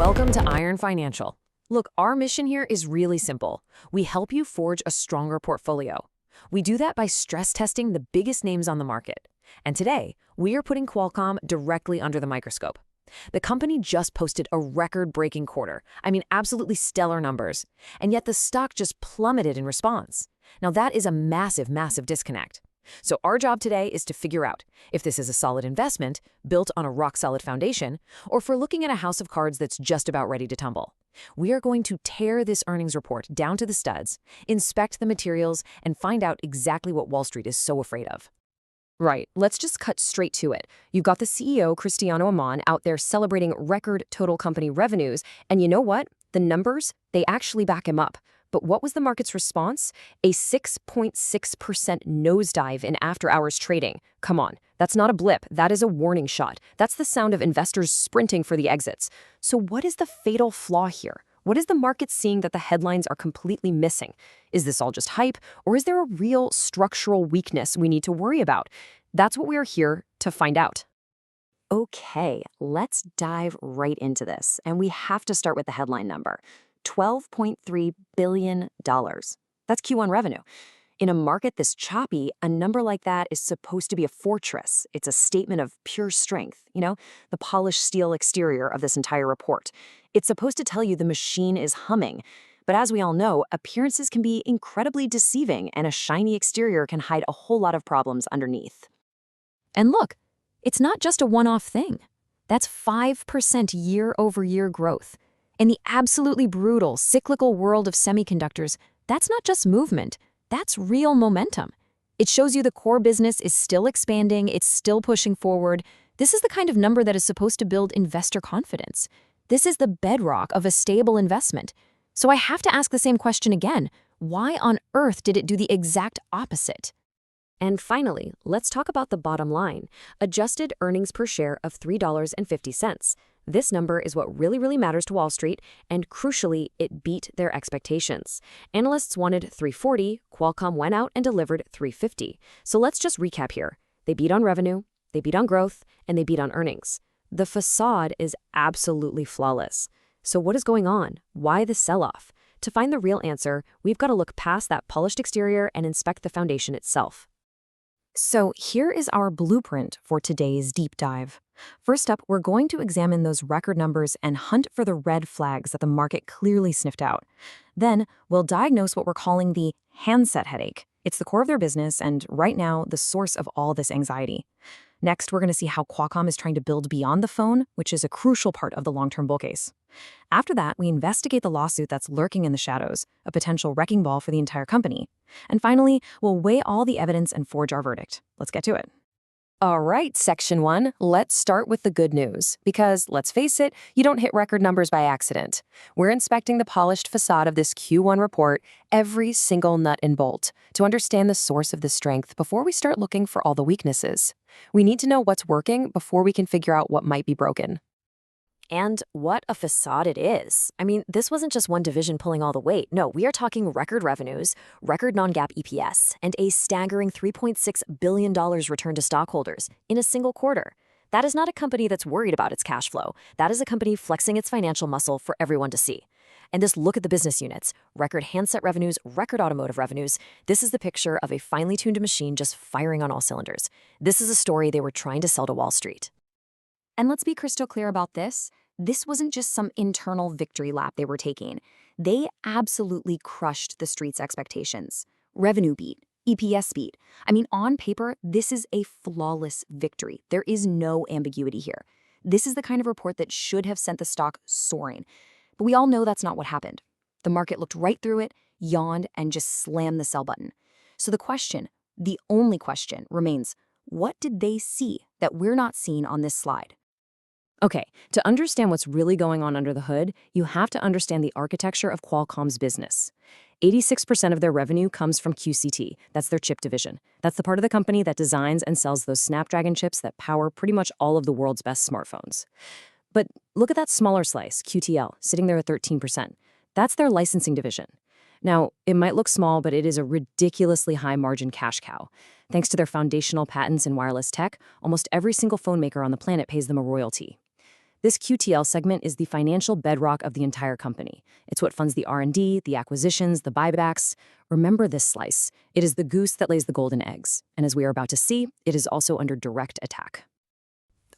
Welcome to Iron Financial. Look, our mission here is really simple. We help you forge a stronger portfolio. We do that by stress testing the biggest names on the market. And today, we are putting Qualcomm directly under the microscope. The company just posted a record-breaking quarter. I mean, absolutely stellar numbers. And yet the stock just plummeted in response. Now that is a massive, massive disconnect. So our job today is to figure out if this is a solid investment, built on a rock-solid foundation, or if we're looking at a house of cards that's just about ready to tumble. We are going to tear this earnings report down to the studs, inspect the materials, and find out exactly what Wall Street is so afraid of. Right, let's just cut straight to it. You've got the CEO, Cristiano Amon, out there celebrating record total company revenues, and you know what? The numbers, they actually back him up. But what was the market's response? A 6.6% nosedive in after-hours trading. Come on, that's not a blip, that is a warning shot. That's the sound of investors sprinting for the exits. So what is the fatal flaw here? What is the market seeing that the headlines are completely missing? Is this all just hype, or is there a real structural weakness we need to worry about? That's what we are here to find out. Okay, let's dive right into this. And we have to start with the headline number. $12.3 billion. That's Q1 revenue. In a market this choppy, a number like that is supposed to be a fortress. It's a statement of pure strength, the polished steel exterior of this entire report. It's supposed to tell you the machine is humming. But as we all know, appearances can be incredibly deceiving, and a shiny exterior can hide a whole lot of problems underneath. And look, it's not just a one-off thing. That's 5% year-over-year growth. In the absolutely brutal, cyclical world of semiconductors, that's not just movement, that's real momentum. It shows you the core business is still expanding, it's still pushing forward. This is the kind of number that is supposed to build investor confidence. This is the bedrock of a stable investment. So I have to ask the same question again. Why on earth did it do the exact opposite? And finally, let's talk about the bottom line. Adjusted earnings per share of $3.50. This number is what really matters to Wall Street, and crucially, it beat their expectations. Analysts wanted $3.40, Qualcomm went out and delivered $3.50. So let's just recap here. They beat on revenue, they beat on growth, and they beat on earnings. The facade is absolutely flawless. So what is going on? Why the sell-off? To find the real answer, we've got to look past that polished exterior and inspect the foundation itself. So here is our blueprint for today's deep dive. First up, we're going to examine those record numbers and hunt for the red flags that the market clearly sniffed out. Then, we'll diagnose what we're calling the handset headache. It's the core of their business and, right now, the source of all this anxiety. Next, we're going to see how Qualcomm is trying to build beyond the phone, which is a crucial part of the long-term bull case. After that, we investigate the lawsuit that's lurking in the shadows, a potential wrecking ball for the entire company. And finally, we'll weigh all the evidence and forge our verdict. Let's get to it. All right, Section 1, let's start with the good news. Because, let's face it, you don't hit record numbers by accident. We're inspecting the polished facade of this Q1 report, every single nut and bolt, to understand the source of the strength before we start looking for all the weaknesses. We need to know what's working before we can figure out what might be broken. And what a facade it is. I mean, this wasn't just one division pulling all the weight. No, we are talking record revenues, record non-GAAP EPS, and a staggering $3.6 billion returned to stockholders in a single quarter. That is not a company that's worried about its cash flow. That is a company flexing its financial muscle for everyone to see. And this look at the business units, record handset revenues, record automotive revenues, this is the picture of a finely tuned machine just firing on all cylinders. This is a story they were trying to sell to Wall Street. And let's be crystal clear about this. This wasn't just some internal victory lap they were taking. They absolutely crushed the street's expectations. Revenue beat, EPS beat. I mean, on paper, this is a flawless victory. There is no ambiguity here. This is the kind of report that should have sent the stock soaring. But we all know that's not what happened. The market looked right through it, yawned, and just slammed the sell button. So the only question remains, what did they see that we're not seeing on this slide? Okay, to understand what's really going on under the hood, you have to understand the architecture of Qualcomm's business. 86% of their revenue comes from QCT, that's their chip division. That's the part of the company that designs and sells those Snapdragon chips that power pretty much all of the world's best smartphones. But look at that smaller slice, QTL, sitting there at 13%. That's their licensing division. Now, it might look small, but it is a ridiculously high-margin cash cow. Thanks to their foundational patents in wireless tech, almost every single phone maker on the planet pays them a royalty. This QTL segment is the financial bedrock of the entire company. It's what funds the R&D, the acquisitions, the buybacks. Remember this slice. It is the goose that lays the golden eggs. And as we are about to see, it is also under direct attack.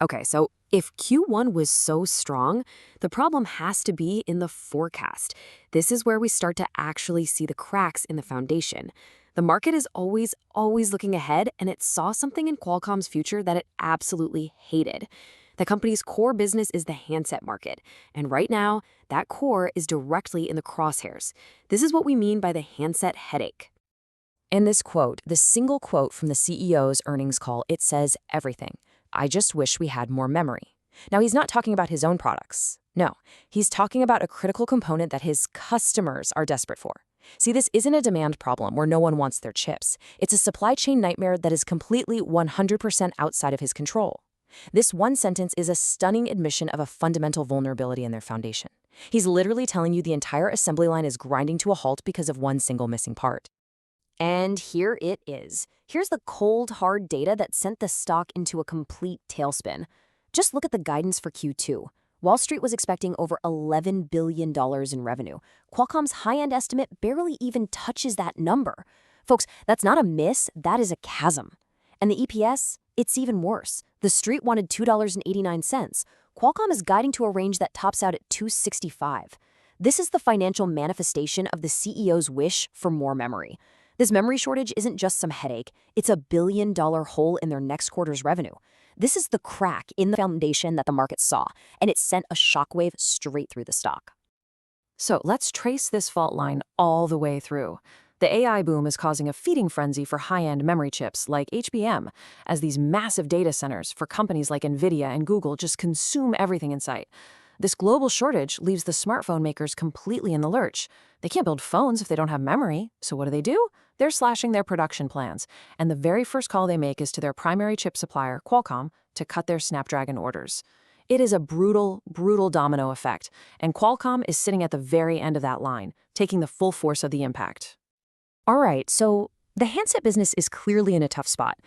Okay, so if Q1 was so strong, the problem has to be in the forecast. This is where we start to actually see the cracks in the foundation. The market is always looking ahead, and it saw something in Qualcomm's future that it absolutely hated. The company's core business is the handset market, and right now, that core is directly in the crosshairs. This is what we mean by the handset headache. In this quote, the single quote from the CEO's earnings call, it says everything. I just wish we had more memory. Now, he's not talking about his own products. No, he's talking about a critical component that his customers are desperate for. See, this isn't a demand problem where no one wants their chips. It's a supply chain nightmare that is completely 100% outside of his control. This one sentence is a stunning admission of a fundamental vulnerability in their foundation. He's literally telling you the entire assembly line is grinding to a halt because of one single missing part. And here it is. Here's the cold, hard data that sent the stock into a complete tailspin. Just look at the guidance for Q2. Wall Street was expecting over $11 billion in revenue. Qualcomm's high-end estimate barely even touches that number. Folks, that's not a miss, that is a chasm. And the EPS? It's even worse. The street wanted $2.89. Qualcomm is guiding to a range that tops out at $2.65. This is the financial manifestation of the CEO's wish for more memory. This memory shortage isn't just some headache, it's a billion-dollar hole in their next quarter's revenue. This is the crack in the foundation that the market saw, and it sent a shockwave straight through the stock. So let's trace this fault line all the way through. The AI boom is causing a feeding frenzy for high-end memory chips like HBM, as these massive data centers for companies like NVIDIA and Google just consume everything in sight. This global shortage leaves the smartphone makers completely in the lurch. They can't build phones if they don't have memory, so what do? They're slashing their production plans, and the very first call they make is to their primary chip supplier, Qualcomm, to cut their Snapdragon orders. It is a brutal domino effect, and Qualcomm is sitting at the very end of that line, taking the full force of the impact. All right, so the handset business is clearly in a tough spot.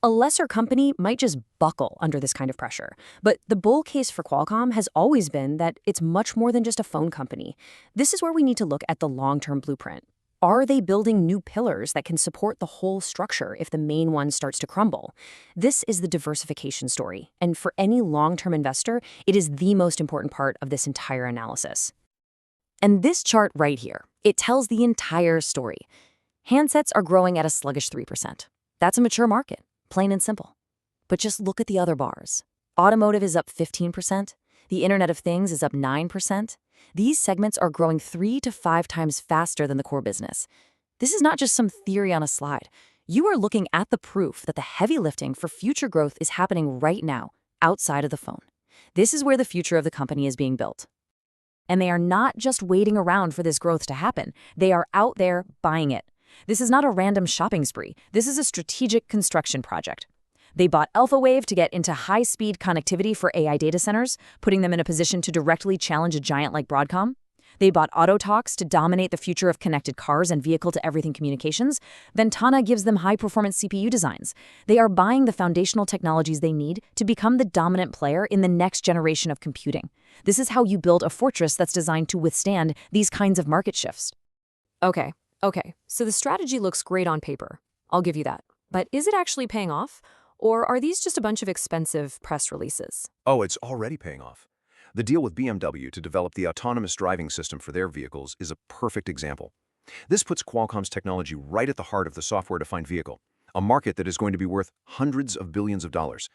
A lesser company might just buckle under this kind of pressure. But the bull case for Qualcomm has always been that it's much more than just a phone company. This is where we need to look at the long-term blueprint. Are they building new pillars that can support the whole structure if the main one starts to crumble? This is the diversification story, and for any long-term investor, it is the most important part of this entire analysis. And this chart right here, it tells the entire story. Handsets are growing at a sluggish 3%. That's a mature market, plain and simple. But just look at the other bars. Automotive is up 15%. The Internet of Things is up 9%. These segments are growing 3 to 5 times faster than the core business. This is not just some theory on a slide. You are looking at the proof that the heavy lifting for future growth is happening right now, outside of the phone. This is where the future of the company is being built. And they are not just waiting around for this growth to happen. They are out there buying it. This is not a random shopping spree. This is a strategic construction project. They bought Alphawave to get into high-speed connectivity for AI data centers, putting them in a position to directly challenge a giant like Broadcom. They bought Autotalks to dominate the future of connected cars and vehicle-to-everything communications. Ventana gives them high-performance CPU designs. They are buying the foundational technologies they need to become the dominant player in the next generation of computing. This is how you build a fortress that's designed to withstand these kinds of market shifts. Okay, so the strategy looks great on paper. I'll give you that. But is it actually paying off? Or are these just a bunch of expensive press releases? Oh, it's already paying off. The deal with BMW to develop the autonomous driving system for their vehicles is a perfect example. This puts Qualcomm's technology right at the heart of the software-defined vehicle, a market that is going to be worth hundreds of billions of dollars.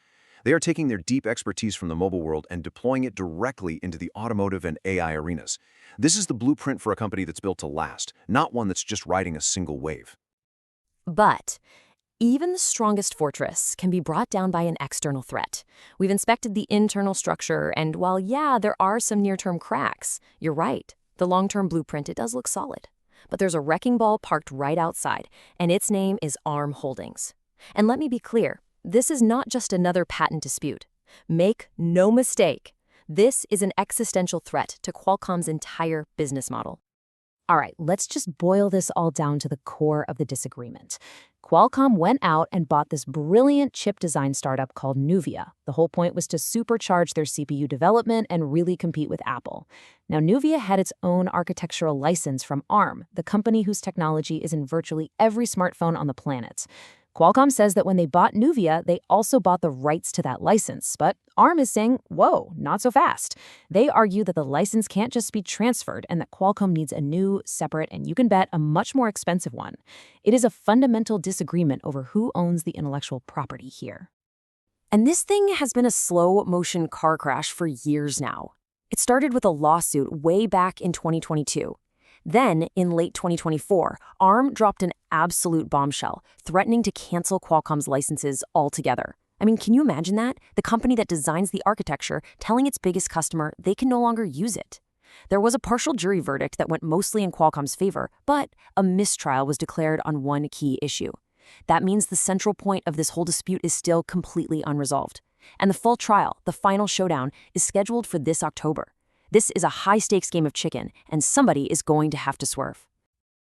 They are taking their deep expertise from the mobile world and deploying it directly into the automotive and AI arenas. This is the blueprint for a company that's built to last, not one that's just riding a single wave. But even the strongest fortress can be brought down by an external threat. We've inspected the internal structure, and while, yeah, there are some near-term cracks, you're right. The long-term blueprint, it does look solid. But there's a wrecking ball parked right outside, and its name is ARM Holdings. And let me be clear, this is not just another patent dispute. Make no mistake, this is an existential threat to Qualcomm's entire business model. All right, let's just boil this all down to the core of the disagreement. Qualcomm went out and bought this brilliant chip design startup called Nuvia. The whole point was to supercharge their CPU development and really compete with Apple. Now, Nuvia had its own architectural license from ARM, the company whose technology is in virtually every smartphone on the planet. Qualcomm says that when they bought Nuvia, they also bought the rights to that license. But ARM is saying, whoa, not so fast. They argue that the license can't just be transferred and that Qualcomm needs a new, separate, and you can bet a much more expensive one. It is a fundamental disagreement over who owns the intellectual property here. And this thing has been a slow-motion car crash for years now. It started with a lawsuit way back in 2022. Then, in late 2024, ARM dropped an absolute bombshell, threatening to cancel Qualcomm's licenses altogether. I mean, can you imagine that? The company that designs the architecture telling its biggest customer they can no longer use it. There was a partial jury verdict that went mostly in Qualcomm's favor, but a mistrial was declared on one key issue. That means the central point of this whole dispute is still completely unresolved. And the full trial, the final showdown, is scheduled for this October. This is a high-stakes game of chicken, and somebody is going to have to swerve.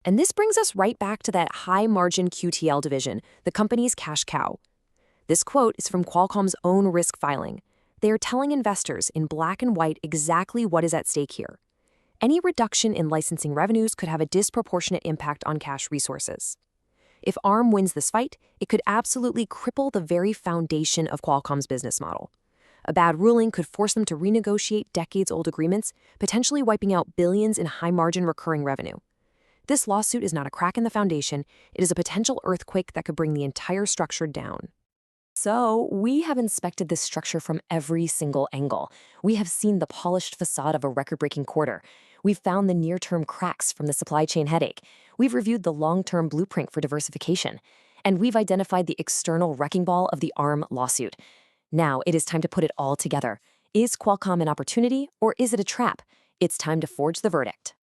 And this brings us right back to that high-margin QTL division, the company's cash cow. This quote is from Qualcomm's own risk filing. They are telling investors in black and white exactly what is at stake here. Any reduction in licensing revenues could have a disproportionate impact on cash resources. If ARM wins this fight, it could absolutely cripple the very foundation of Qualcomm's business model. A bad ruling could force them to renegotiate decades-old agreements, potentially wiping out billions in high-margin recurring revenue. This lawsuit is not a crack in the foundation, it is a potential earthquake that could bring the entire structure down. So, we have inspected this structure from every single angle. We have seen the polished facade of a record-breaking quarter. We've found the near-term cracks from the supply chain headache. We've reviewed the long-term blueprint for diversification. And we've identified the external wrecking ball of the ARM lawsuit. Now, it is time to put it all together. Is Qualcomm an opportunity, or is it a trap? It's time to forge the verdict.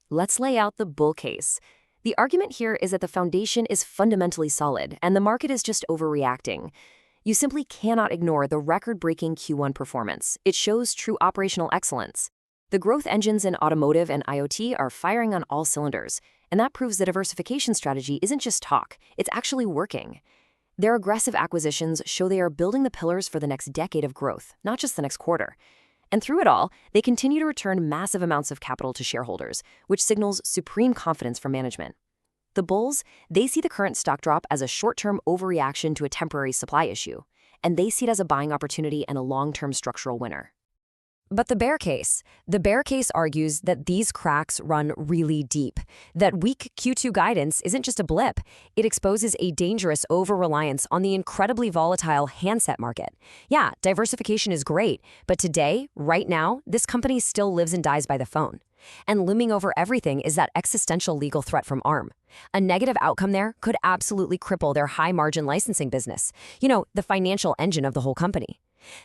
Let's lay out the bull case. The argument here is that the foundation is fundamentally solid, and the market is just overreacting. You simply cannot ignore the record-breaking Q1 performance. It shows true operational excellence. The growth engines in automotive and IoT are firing on all cylinders, and that proves the diversification strategy isn't just talk, it's actually working. Their aggressive acquisitions show they are building the pillars for the next decade of growth, not just the next quarter. And through it all, they continue to return massive amounts of capital to shareholders, which signals supreme confidence from management. The bulls, they see the current stock drop as a short-term overreaction to a temporary supply issue, and they see it as a buying opportunity and a long-term structural winner. But the bear case argues that these cracks run really deep, that weak Q2 guidance isn't just a blip, it exposes a dangerous over-reliance on the incredibly volatile handset market. Yeah, diversification is great, but today, right now, this company still lives and dies by the phone. And looming over everything is that existential legal threat from ARM. A negative outcome there could absolutely cripple their high-margin licensing business, the financial engine of the whole company.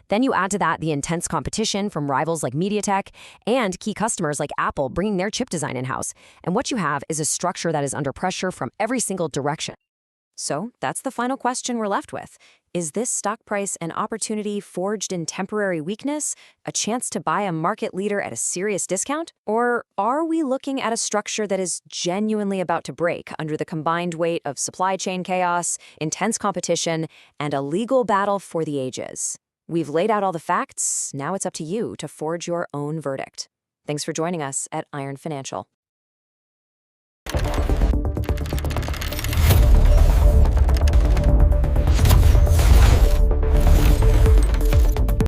Then you add to that the intense competition from rivals like MediaTek and key customers like Apple bringing their chip design in-house, and what you have is a structure that is under pressure from every single direction. So that's the final question we're left with. Is this stock price an opportunity forged in temporary weakness, a chance to buy a market leader at a serious discount? Or are we looking at a structure that is genuinely about to break under the combined weight of supply chain chaos, intense competition, and a legal battle for the ages? We've laid out all the facts, now it's up to you to forge your own verdict. Thanks for joining us at Iron Financial.